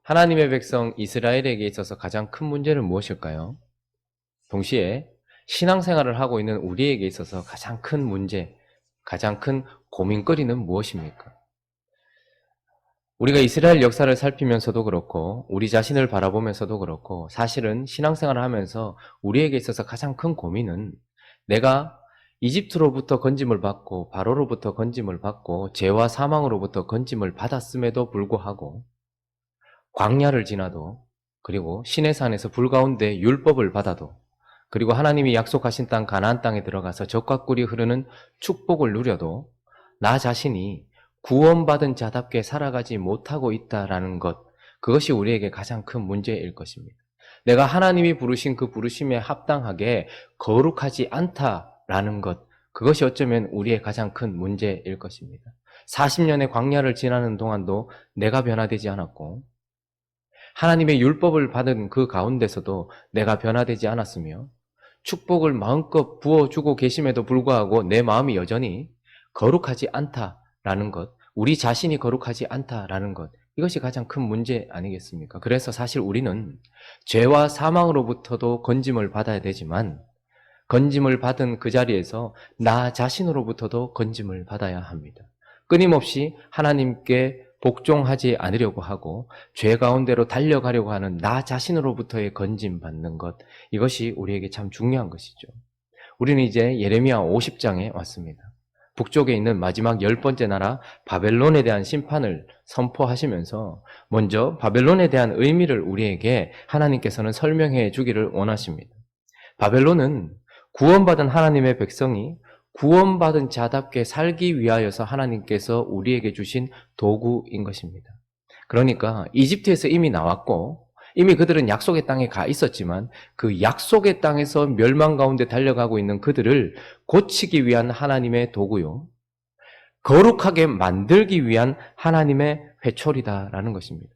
하나님의 백성 이스라엘에게 있어서 가장 큰 문제는 무엇일까요? 동시에 신앙생활을 하고 있는 우리에게 있어서 가장 큰 문제, 가장 큰 고민거리는 무엇입니까? 우리가 이스라엘 역사를 살피면서도 그렇고 우리 자신을 바라보면서도 그렇고 사실은 신앙생활을 하면서 우리에게 있어서 가장 큰 고민은 내가 이집트로부터 건짐을 받고 바로로부터 건짐을 받고 죄와 사망으로부터 건짐을 받았음에도 불구하고 광야를 지나도 그리고 시내산에서 불 가운데 율법을 받아도 그리고 하나님이 약속하신 땅 가나안 땅에 들어가서 젖과 꿀이 흐르는 축복을 누려도 나 자신이 구원받은 자답게 살아가지 못하고 있다라는 것, 그것이 우리에게 가장 큰 문제일 것입니다. 내가 하나님이 부르신 그 부르심에 합당하게 거룩하지 않다라는 것, 그것이 어쩌면 우리의 가장 큰 문제일 것입니다. 40년의 광야를 지나는 동안도 내가 변화되지 않았고 하나님의 율법을 받은 그 가운데서도 내가 변화되지 않았으며 축복을 마음껏 부어주고 계심에도 불구하고 내 마음이 여전히 거룩하지 않다라는 것, 우리 자신이 거룩하지 않다라는 것, 이것이 가장 큰 문제 아니겠습니까? 그래서 사실 우리는 죄와 사망으로부터도 건짐을 받아야 되지만 건짐을 받은 그 자리에서 나 자신으로부터도 건짐을 받아야 합니다. 끊임없이 하나님께 복종하지 않으려고 하고 죄 가운데로 달려가려고 하는 나 자신으로부터의 건짐받는 것, 이것이 우리에게 참 중요한 것이죠. 우리는 이제 예레미야 50장에 왔습니다. 북쪽에 있는 마지막 10번째 나라 바벨론에 대한 심판을 선포하시면서 먼저 바벨론에 대한 의미를 우리에게 하나님께서는 설명해 주기를 원하십니다. 바벨론은 구원받은 하나님의 백성이 구원받은 자답게 살기 위하여서 하나님께서 우리에게 주신 도구인 것입니다. 그러니까 이집트에서 이미 나왔고 이미 그들은 약속의 땅에 가 있었지만 그 약속의 땅에서 멸망 가운데 달려가고 있는 그들을 고치기 위한 하나님의 도구요, 거룩하게 만들기 위한 하나님의 회초리다라는 것입니다.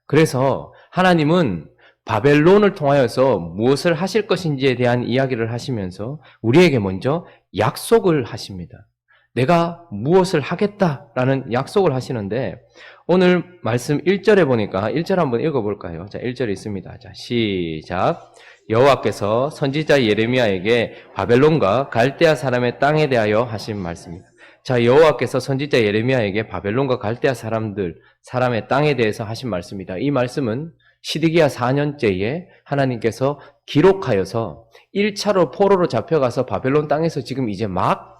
그래서 하나님은 바벨론을 통하여서 무엇을 하실 것인지에 대한 이야기를 하시면서 우리에게 먼저 약속을 하십니다. 내가 무엇을 하겠다라는 약속을 하시는데 오늘 말씀 1절에 보니까 1절 한번 읽어볼까요? 자, 1절에 있습니다. 자, 시작. 여호와께서 선지자 예레미야에게 바벨론과 갈대아 사람의 땅에 대하여 하신 말씀입니다. 자, 여호와께서 선지자 예레미야에게 바벨론과 갈대아 사람의 땅에 대해서 하신 말씀입니다. 이 말씀은 시드기야 4년째에 하나님께서 기록하여서 1차로 포로로 잡혀가서 바벨론 땅에서 지금 이제 막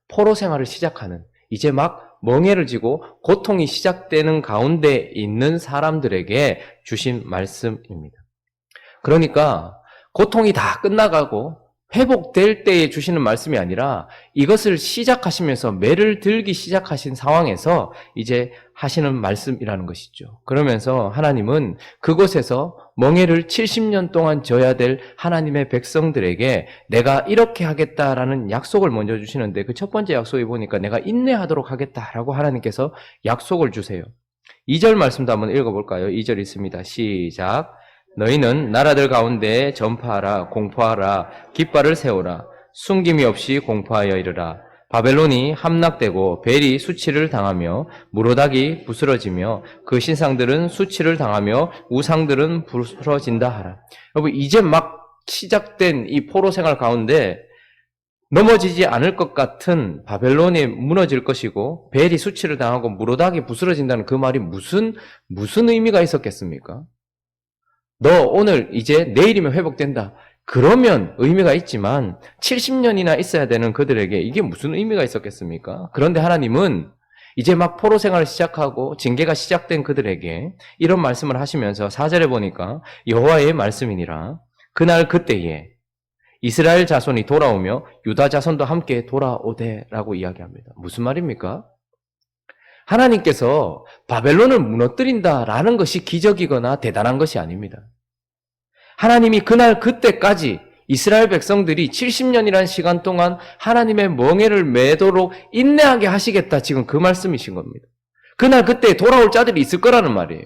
포로 생활을 시작하는, 이제 막 멍에를 지고 고통이 시작되는 가운데 있는 사람들에게 주신 말씀입니다. 그러니까 고통이 다 끝나가고 회복될 때에 주시는 말씀이 아니라 이것을 시작하시면서 매를 들기 시작하신 상황에서 이제 하시는 말씀이라는 것이죠. 그러면서 하나님은 그곳에서 멍에를 70년 동안 져야 될 하나님의 백성들에게 내가 이렇게 하겠다라는 약속을 먼저 주시는데 그 첫 번째 약속에 보니까 내가 인내하도록 하겠다라고 하나님께서 약속을 주세요. 2절 말씀도 한번 읽어볼까요? 2절 있습니다. 시작. 너희는 나라들 가운데 전파하라, 공포하라, 깃발을 세우라, 숨김이 없이 공포하여 이르라. 바벨론이 함락되고 벨이 수치를 당하며 무로닥이 부스러지며 그 신상들은 수치를 당하며 우상들은 부스러진다 하라. 여러분, 이제 막 시작된 이 포로 생활 가운데 넘어지지 않을 것 같은 바벨론이 무너질 것이고 벨이 수치를 당하고 무로닥이 부스러진다는 그 말이 무슨 의미가 있었겠습니까? 너 오늘 이제 내일이면 회복된다. 그러면 의미가 있지만 70년이나 있어야 되는 그들에게 이게 무슨 의미가 있었겠습니까? 그런데 하나님은 이제 막 포로 생활을 시작하고 징계가 시작된 그들에게 이런 말씀을 하시면서 4절에 보니까 여호와의 말씀이니라. 그날 그때에 이스라엘 자손이 돌아오며 유다 자손도 함께 돌아오되라고 이야기합니다. 무슨 말입니까? 하나님께서 바벨론을 무너뜨린다라는 것이 기적이거나 대단한 것이 아닙니다. 하나님이 그날 그때까지 이스라엘 백성들이 70년이라는 시간 동안 하나님의 멍에를 매도록 인내하게 하시겠다, 지금 그 말씀이신 겁니다. 그날 그때 돌아올 자들이 있을 거라는 말이에요.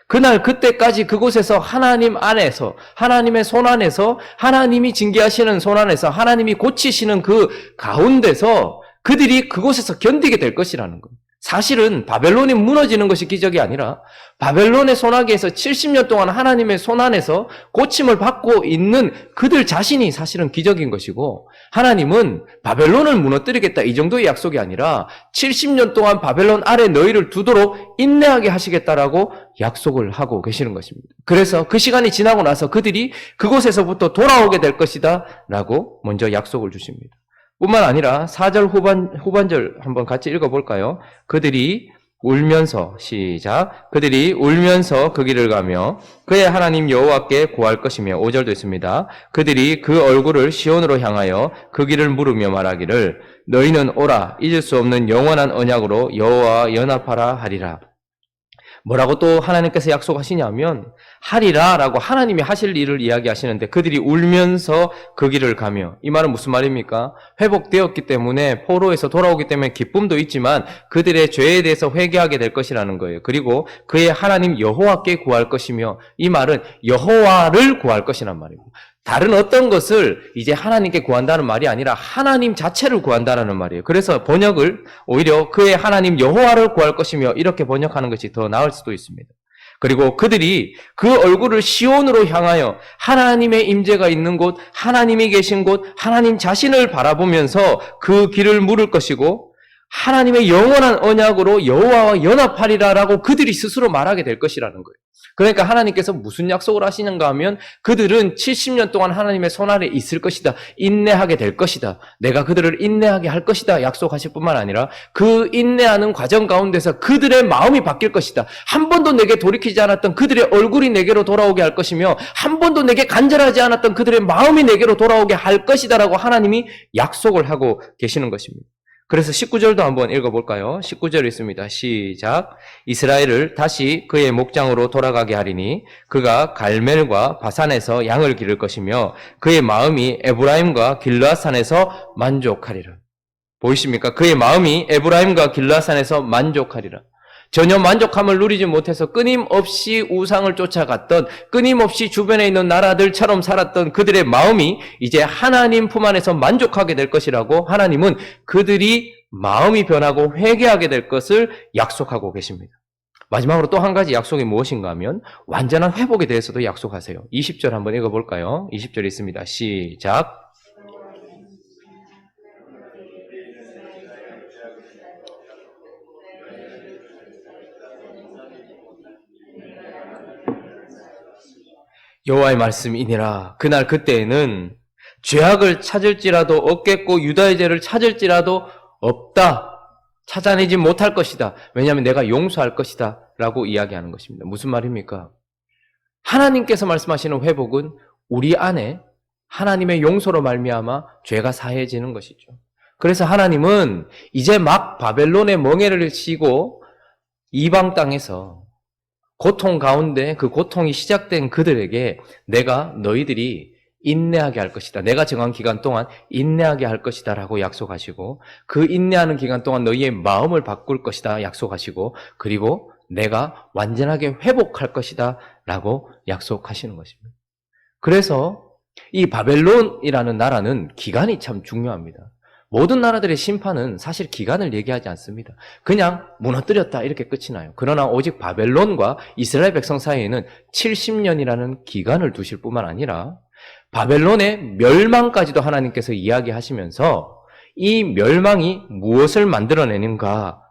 그날 그때까지 그곳에서 하나님 안에서, 하나님의 손 안에서, 하나님이 징계하시는 손 안에서, 하나님이 고치시는 그 가운데서 그들이 그곳에서 견디게 될 것이라는 겁니다. 사실은 바벨론이 무너지는 것이 기적이 아니라 바벨론의 손아귀에서 70년 동안 하나님의 손안에서 고침을 받고 있는 그들 자신이 사실은 기적인 것이고, 하나님은 바벨론을 무너뜨리겠다 이 정도의 약속이 아니라 70년 동안 바벨론 아래 너희를 두도록 인내하게 하시겠다라고 약속을 하고 계시는 것입니다. 그래서 그 시간이 지나고 나서 그들이 그곳에서부터 돌아오게 될 것이다 라고 먼저 약속을 주십니다. 뿐만 아니라 4절 후반절 한번 같이 읽어볼까요? 그들이 울면서, 시작. 그들이 울면서 그 길을 가며 그의 하나님 여호와께 구할 것이며, 5절도 있습니다. 그들이 그 얼굴을 시온으로 향하여 그 길을 물으며 말하기를 너희는 오라 잊을 수 없는 영원한 언약으로 여호와와 연합하라 하리라. 뭐라고 또 하나님께서 약속하시냐면 하리라라고 하나님이 하실 일을 이야기하시는데, 그들이 울면서 그 길을 가며, 이 말은 무슨 말입니까? 회복되었기 때문에, 포로에서 돌아오기 때문에 기쁨도 있지만 그들의 죄에 대해서 회개하게 될 것이라는 거예요. 그리고 그의 하나님 여호와께 구할 것이며, 이 말은 여호와를 구할 것이란 말입니다. 다른 어떤 것을 이제 하나님께 구한다는 말이 아니라 하나님 자체를 구한다는 말이에요. 그래서 번역을 오히려 그의 하나님 여호와를 구할 것이며 이렇게 번역하는 것이 더 나을 수도 있습니다. 그리고 그들이 그 얼굴을 시온으로 향하여 하나님의 임재가 있는 곳, 하나님이 계신 곳, 하나님 자신을 바라보면서 그 길을 물을 것이고, 하나님의 영원한 언약으로 여호와와 연합하리라라고 그들이 스스로 말하게 될 것이라는 거예요. 그러니까 하나님께서 무슨 약속을 하시는가 하면 그들은 70년 동안 하나님의 손 아래 있을 것이다. 인내하게 될 것이다. 내가 그들을 인내하게 할 것이다. 약속하실 뿐만 아니라 그 인내하는 과정 가운데서 그들의 마음이 바뀔 것이다. 한 번도 내게 돌이키지 않았던 그들의 얼굴이 내게로 돌아오게 할 것이며, 한 번도 내게 간절하지 않았던 그들의 마음이 내게로 돌아오게 할 것이다라고 하나님이 약속을 하고 계시는 것입니다. 그래서 19절도 한번 읽어볼까요? 19절 있습니다. 시작. 이스라엘을 다시 그의 목장으로 돌아가게 하리니 그가 갈멜과 바산에서 양을 기를 것이며 그의 마음이 에브라임과 길르앗산에서 만족하리라. 보이십니까? 그의 마음이 에브라임과 길르앗산에서 만족하리라. 전혀 만족함을 누리지 못해서 끊임없이 우상을 쫓아갔던, 끊임없이 주변에 있는 나라들처럼 살았던 그들의 마음이 이제 하나님 품 안에서 만족하게 될 것이라고 하나님은 그들이 마음이 변하고 회개하게 될 것을 약속하고 계십니다. 마지막으로 또 한 가지 약속이 무엇인가 하면 완전한 회복에 대해서도 약속하세요. 20절 한번 읽어볼까요? 20절 있습니다. 시작. 여호와의 말씀이니라. 그날 그때에는 죄악을 찾을지라도 없겠고 유다의 죄를 찾을지라도 없다. 찾아내지 못할 것이다. 왜냐하면 내가 용서할 것이다 라고 이야기하는 것입니다. 무슨 말입니까? 하나님께서 말씀하시는 회복은 우리 안에 하나님의 용서로 말미암아 죄가 사해지는 것이죠. 그래서 하나님은 이제 막 바벨론의 멍에를 치고 이방 땅에서 고통 가운데 그 고통이 시작된 그들에게 내가 너희들이 인내하게 할 것이다. 내가 정한 기간 동안 인내하게 할 것이다 라고 약속하시고, 그 인내하는 기간 동안 너희의 마음을 바꿀 것이다 약속하시고, 그리고 내가 완전하게 회복할 것이다 라고 약속하시는 것입니다. 그래서 이 바벨론이라는 나라는 기간이 참 중요합니다. 모든 나라들의 심판은 사실 기간을 얘기하지 않습니다. 그냥 무너뜨렸다 이렇게 끝이 나요. 그러나 오직 바벨론과 이스라엘 백성 사이에는 70년이라는 기간을 두실 뿐만 아니라 바벨론의 멸망까지도 하나님께서 이야기하시면서 이 멸망이 무엇을 만들어내는가,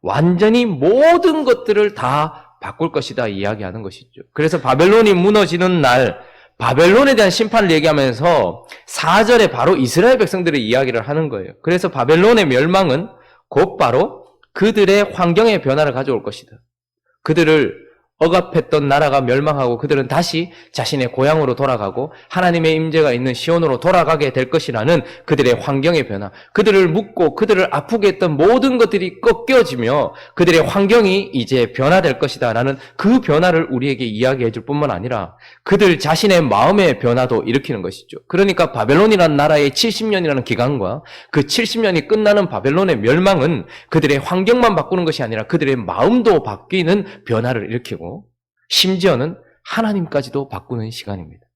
완전히 모든 것들을 다 바꿀 것이다 이야기하는 것이죠. 그래서 바벨론이 무너지는 날, 바벨론에 대한 심판을 얘기하면서 4절에 바로 이스라엘 백성들의 이야기를 하는 거예요. 그래서 바벨론의 멸망은 곧바로 그들의 환경의 변화를 가져올 것이다. 그들을 억압했던 나라가 멸망하고 그들은 다시 자신의 고향으로 돌아가고 하나님의 임재가 있는 시온으로 돌아가게 될 것이라는 그들의 환경의 변화, 그들을 묶고 그들을 아프게 했던 모든 것들이 꺾여지며 그들의 환경이 이제 변화될 것이다 라는 그 변화를 우리에게 이야기해 줄 뿐만 아니라 그들 자신의 마음의 변화도 일으키는 것이죠. 그러니까 바벨론이라는 나라의 70년이라는 기간과 그 70년이 끝나는 바벨론의 멸망은 그들의 환경만 바꾸는 것이 아니라 그들의 마음도 바뀌는 변화를 일으키고 심지어는 하나님까지도 바꾸는 시간입니다.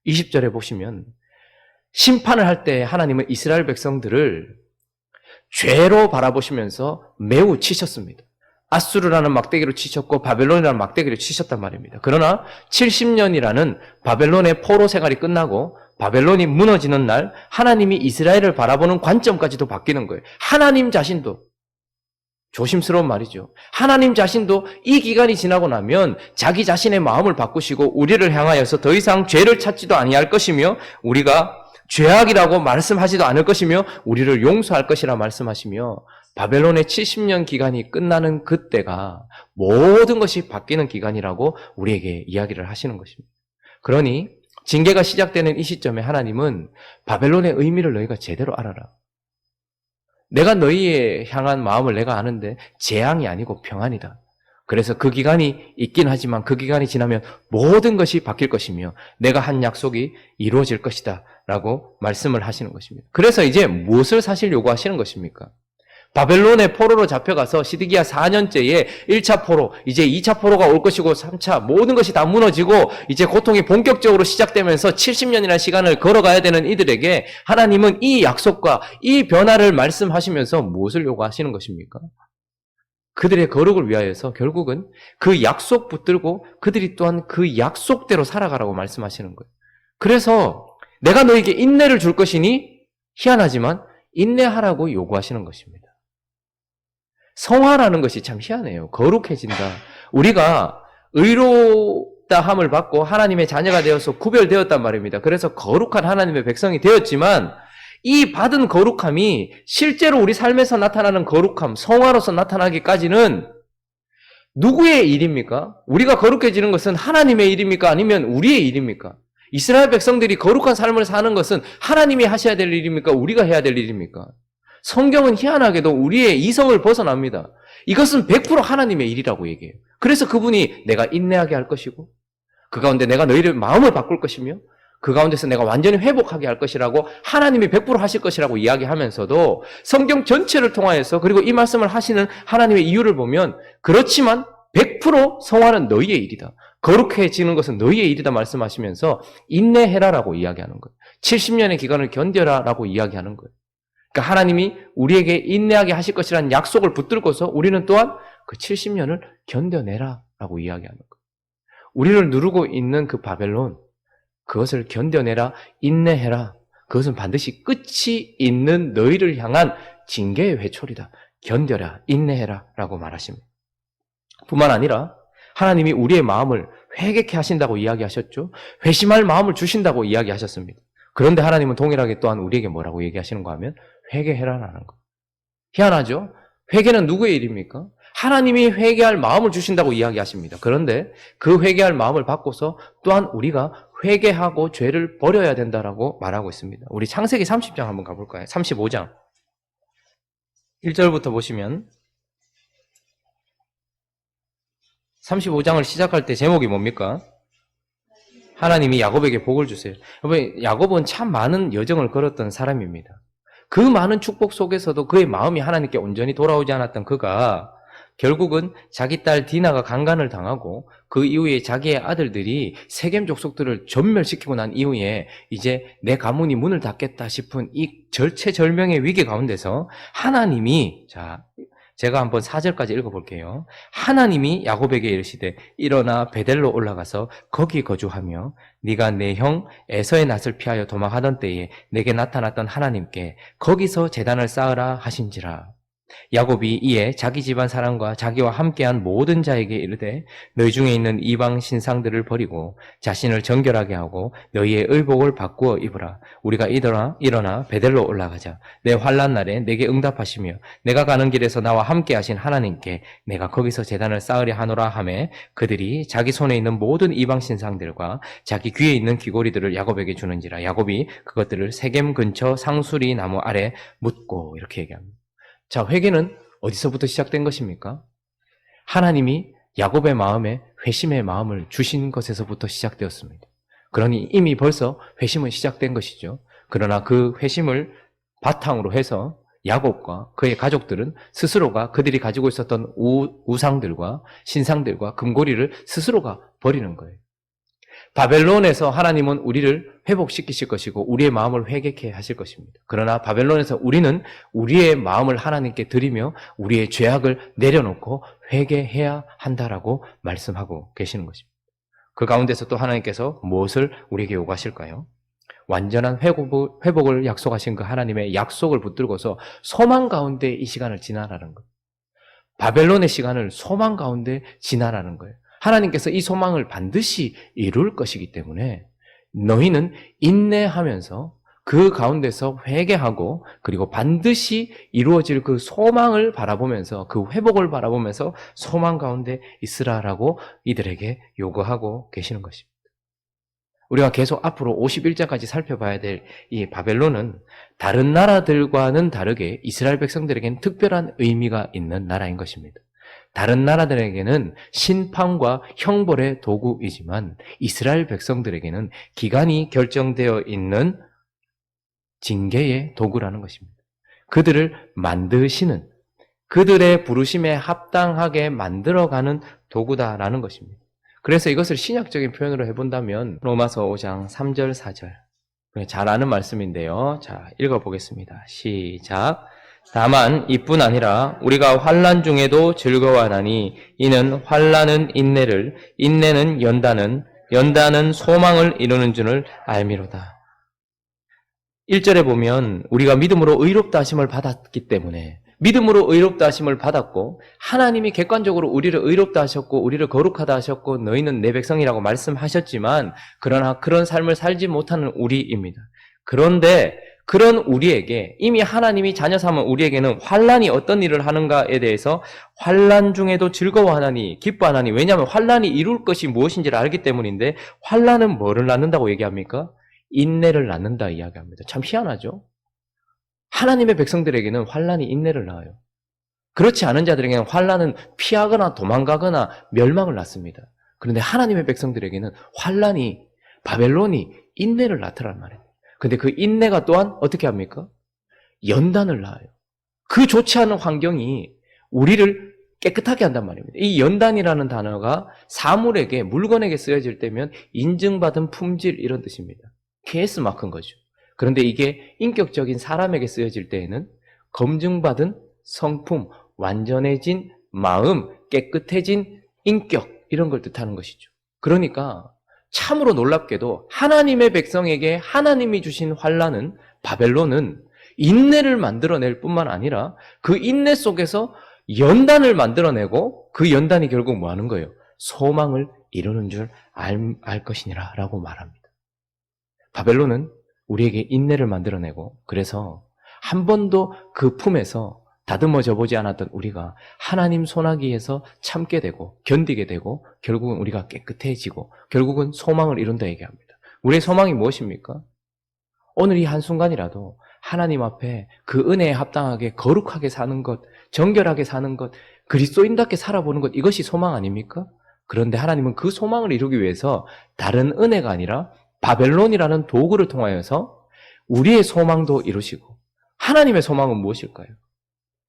20절에 보시면 심판을 할 때 하나님은 이스라엘 백성들을 죄로 바라보시면서 매우 치셨습니다. 아수르라는 막대기로 치셨고 바벨론이라는 막대기로 치셨단 말입니다. 그러나 70년이라는 바벨론의 포로 생활이 끝나고 바벨론이 무너지는 날 하나님이 이스라엘을 바라보는 관점까지도 바뀌는 거예요. 하나님 자신도, 조심스러운 말이죠. 하나님 자신도 이 기간이 지나고 나면 자기 자신의 마음을 바꾸시고 우리를 향하여서 더 이상 죄를 찾지도 아니할 것이며 우리가 죄악이라고 말씀하지도 않을 것이며 우리를 용서할 것이라 말씀하시며 바벨론의 70년 기간이 끝나는 그때가 모든 것이 바뀌는 기간이라고 우리에게 이야기를 하시는 것입니다. 그러니 징계가 시작되는 이 시점에 하나님은 바벨론의 의미를 너희가 제대로 알아라. 내가 너희에 향한 마음을 내가 아는데 재앙이 아니고 평안이다. 그래서 그 기간이 있긴 하지만 그 기간이 지나면 모든 것이 바뀔 것이며 내가 한 약속이 이루어질 것이다 라고 말씀을 하시는 것입니다. 그래서 이제 무엇을 사실 요구하시는 것입니까? 바벨론의 포로로 잡혀가서 시드기야 4년째에 1차 포로, 이제 2차 포로가 올 것이고 3차 모든 것이 다 무너지고 이제 고통이 본격적으로 시작되면서 70년이라는 시간을 걸어가야 되는 이들에게 하나님은 이 약속과 이 변화를 말씀하시면서 무엇을 요구하시는 것입니까? 그들의 거룩을 위하여서 결국은 그 약속 붙들고 그들이 또한 그 약속대로 살아가라고 말씀하시는 거예요. 그래서 내가 너에게 인내를 줄 것이니 희한하지만 인내하라고 요구하시는 것입니다. 성화라는 것이 참 희한해요. 거룩해진다. 우리가 의롭다함을 받고 하나님의 자녀가 되어서 구별되었단 말입니다. 그래서 거룩한 하나님의 백성이 되었지만 이 받은 거룩함이 실제로 우리 삶에서 나타나는 거룩함, 성화로서 나타나기까지는 누구의 일입니까? 우리가 거룩해지는 것은 하나님의 일입니까? 아니면 우리의 일입니까? 이스라엘 백성들이 거룩한 삶을 사는 것은 하나님이 하셔야 될 일입니까? 우리가 해야 될 일입니까? 성경은 희한하게도 우리의 이성을 벗어납니다. 이것은 100% 하나님의 일이라고 얘기해요. 그래서 그분이 내가 인내하게 할 것이고 그 가운데 내가 너희를 마음을 바꿀 것이며 그 가운데서 내가 완전히 회복하게 할 것이라고 하나님이 100% 하실 것이라고 이야기하면서도 성경 전체를 통하여서 그리고 이 말씀을 하시는 하나님의 이유를 보면 그렇지만 100% 성화는 너희의 일이다. 거룩해지는 것은 너희의 일이다 말씀하시면서 인내해라라고 이야기하는 거예요. 70년의 기간을 견뎌라라고 이야기하는 거예요. 그러니까 하나님이 우리에게 인내하게 하실 것이라는 약속을 붙들고서 우리는 또한 그 70년을 견뎌내라라고 이야기하는 거예요. 우리를 누르고 있는 그 바벨론, 그것을 견뎌내라, 인내해라. 그것은 반드시 끝이 있는 너희를 향한 징계의 회초리다. 견뎌라, 인내해라 라고 말하십니다. 뿐만 아니라 하나님이 우리의 마음을 회개케 하신다고 이야기하셨죠. 회심할 마음을 주신다고 이야기하셨습니다. 그런데 하나님은 동일하게 또한 우리에게 뭐라고 얘기하시는가 하면 회개해라라는 거. 희한하죠? 회개는 누구의 일입니까? 하나님이 회개할 마음을 주신다고 이야기하십니다. 그런데 그 회개할 마음을 받고서 또한 우리가 회개하고 죄를 버려야 된다라고 말하고 있습니다. 우리 창세기 30장 한번 가볼까요? 35장 1절부터 보시면 35장을 시작할 때 제목이 뭡니까? 하나님이 야곱에게 복을 주세요. 여러분, 야곱은 참 많은 여정을 걸었던 사람입니다. 그 많은 축복 속에서도 그의 마음이 하나님께 온전히 돌아오지 않았던 그가 결국은 자기 딸 디나가 강간을 당하고 그 이후에 자기의 아들들이 세겜 족속들을 전멸시키고 난 이후에 이제 내 가문이 문을 닫겠다 싶은 이 절체절명의 위기 가운데서 하나님이, 제가 한번 4절까지 읽어볼게요. 하나님이 야곱에게 이르시되 일어나 베델로 올라가서 거기 거주하며 네가 내 형 에서의 낯을 피하여 도망하던 때에 내게 나타났던 하나님께 거기서 제단을 쌓으라 하신지라. 야곱이 이에 자기 집안 사람과 자기와 함께한 모든 자에게 이르되 너희 중에 있는 이방 신상들을 버리고 자신을 정결하게 하고 너희의 의복을 바꾸어 입으라. 우리가 일어나 베델로 올라가자. 내 환난 날에 내게 응답하시며 내가 가는 길에서 나와 함께 하신 하나님께 내가 거기서 제단을 쌓으려 하노라 하매 그들이 자기 손에 있는 모든 이방 신상들과 자기 귀에 있는 귀고리들을 야곱에게 주는지라. 야곱이 그것들을 세겜 근처 상수리 나무 아래 묻고, 이렇게 얘기합니다. 자, 회개는 어디서부터 시작된 것입니까? 하나님이 야곱의 마음에 회심의 마음을 주신 것에서부터 시작되었습니다. 그러니 이미 벌써 회심은 시작된 것이죠. 그러나 그 회심을 바탕으로 해서 야곱과 그의 가족들은 스스로가 그들이 가지고 있었던 우상들과 신상들과 금고리를 스스로가 버리는 거예요. 바벨론에서 하나님은 우리를 회복시키실 것이고 우리의 마음을 회개케 하실 것입니다. 그러나 바벨론에서 우리는 우리의 마음을 하나님께 드리며 우리의 죄악을 내려놓고 회개해야 한다라고 말씀하고 계시는 것입니다. 그 가운데서 또 하나님께서 무엇을 우리에게 요구하실까요? 완전한 회복을 약속하신 그 하나님의 약속을 붙들고서 소망 가운데 이 시간을 지나라는 것. 바벨론의 시간을 소망 가운데 지나라는 거예요. 하나님께서 이 소망을 반드시 이룰 것이기 때문에 너희는 인내하면서 그 가운데서 회개하고 그리고 반드시 이루어질 그 소망을 바라보면서 그 회복을 바라보면서 소망 가운데 있으라라고 이들에게 요구하고 계시는 것입니다. 우리가 계속 앞으로 51장까지 살펴봐야 될 이 바벨론은 다른 나라들과는 다르게 이스라엘 백성들에게는 특별한 의미가 있는 나라인 것입니다. 다른 나라들에게는 심판과 형벌의 도구이지만 이스라엘 백성들에게는 기간이 결정되어 있는 징계의 도구라는 것입니다. 그들을 만드시는, 그들의 부르심에 합당하게 만들어가는 도구다라는 것입니다. 그래서 이것을 신약적인 표현으로 해본다면 로마서 5장 3절 4절 잘 아는 말씀인데요. 자, 읽어보겠습니다. 시작. 다만 이뿐 아니라 우리가 환난 중에도 즐거워하나니 이는 환난은 인내를, 인내는 연단은 소망을 이루는 줄을 알미로다. 1절에 보면 우리가 믿음으로 의롭다 하심을 받았기 때문에 믿음으로 의롭다 하심을 받았고 하나님이 객관적으로 우리를 의롭다 하셨고 우리를 거룩하다 하셨고 너희는 내 백성이라고 말씀하셨지만 그러나 그런 삶을 살지 못하는 우리입니다. 그런데 그런 우리에게 이미 하나님이 자녀 삼은 우리에게는 환난이 어떤 일을 하는가에 대해서 환난 중에도 즐거워하나니 기뻐하나니 왜냐하면 환난이 이룰 것이 무엇인지를 알기 때문인데 환난은 뭐를 낳는다고 얘기합니까? 인내를 낳는다 이야기합니다. 참 희한하죠? 하나님의 백성들에게는 환난이 인내를 낳아요. 그렇지 않은 자들에게는 환난은 피하거나 도망가거나 멸망을 낳습니다. 그런데 하나님의 백성들에게는 환난이 바벨론이 인내를 낳더란 말이에요. 근데 그 인내가 또한 어떻게 합니까? 연단을 낳아요. 그 좋지 않은 환경이 우리를 깨끗하게 한단 말입니다. 이 연단이라는 단어가 사물에게, 물건에게 쓰여질 때면 인증받은 품질 이런 뜻입니다. KS 마크인 거죠. 그런데 이게 인격적인 사람에게 쓰여질 때에는 검증받은 성품, 완전해진 마음, 깨끗해진 인격 이런 걸 뜻하는 것이죠. 그러니까 참으로 놀랍게도 하나님의 백성에게 하나님이 주신 환난은 바벨론은 인내를 만들어낼 뿐만 아니라 그 인내 속에서 연단을 만들어내고 그 연단이 결국 뭐 하는 거예요? 소망을 이루는 줄 알 것이니라 라고 말합니다. 바벨론은 우리에게 인내를 만들어내고 그래서 한 번도 그 품에서 다듬어져 보지 않았던 우리가 하나님 손아귀에서 참게 되고 견디게 되고 결국은 우리가 깨끗해지고 결국은 소망을 이룬다 얘기합니다. 우리의 소망이 무엇입니까? 오늘 이 한순간이라도 하나님 앞에 그 은혜에 합당하게 거룩하게 사는 것, 정결하게 사는 것, 그리스도인답게 살아보는 것 이것이 소망 아닙니까? 그런데 하나님은 그 소망을 이루기 위해서 다른 은혜가 아니라 바벨론이라는 도구를 통하여서 우리의 소망도 이루시고 하나님의 소망은 무엇일까요?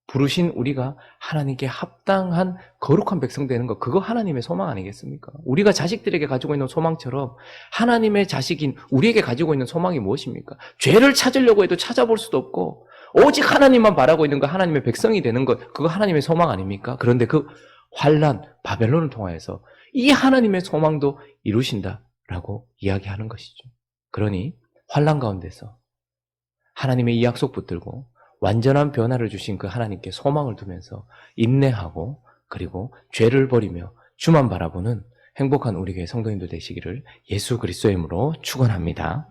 부르신 우리가 하나님께 합당한 거룩한 백성 되는 것, 그거 하나님의 소망 아니겠습니까? 우리가 자식들에게 가지고 있는 소망처럼 하나님의 자식인 우리에게 가지고 있는 소망이 무엇입니까? 죄를 찾으려고 해도 찾아볼 수도 없고 오직 하나님만 바라고 있는 거 하나님의 백성이 되는 것, 그거 하나님의 소망 아닙니까? 그런데 그 환난, 바벨론을 통하여서 이 하나님의 소망도 이루신다라고 이야기하는 것이죠. 그러니 환난 가운데서 하나님의 이 약속 붙들고 완전한 변화를 주신 그 하나님께 소망을 두면서 인내하고 그리고 죄를 버리며 주만 바라보는 행복한 우리 교회 성도님들 되시기를 예수 그리스도의 이름으로 축원합니다.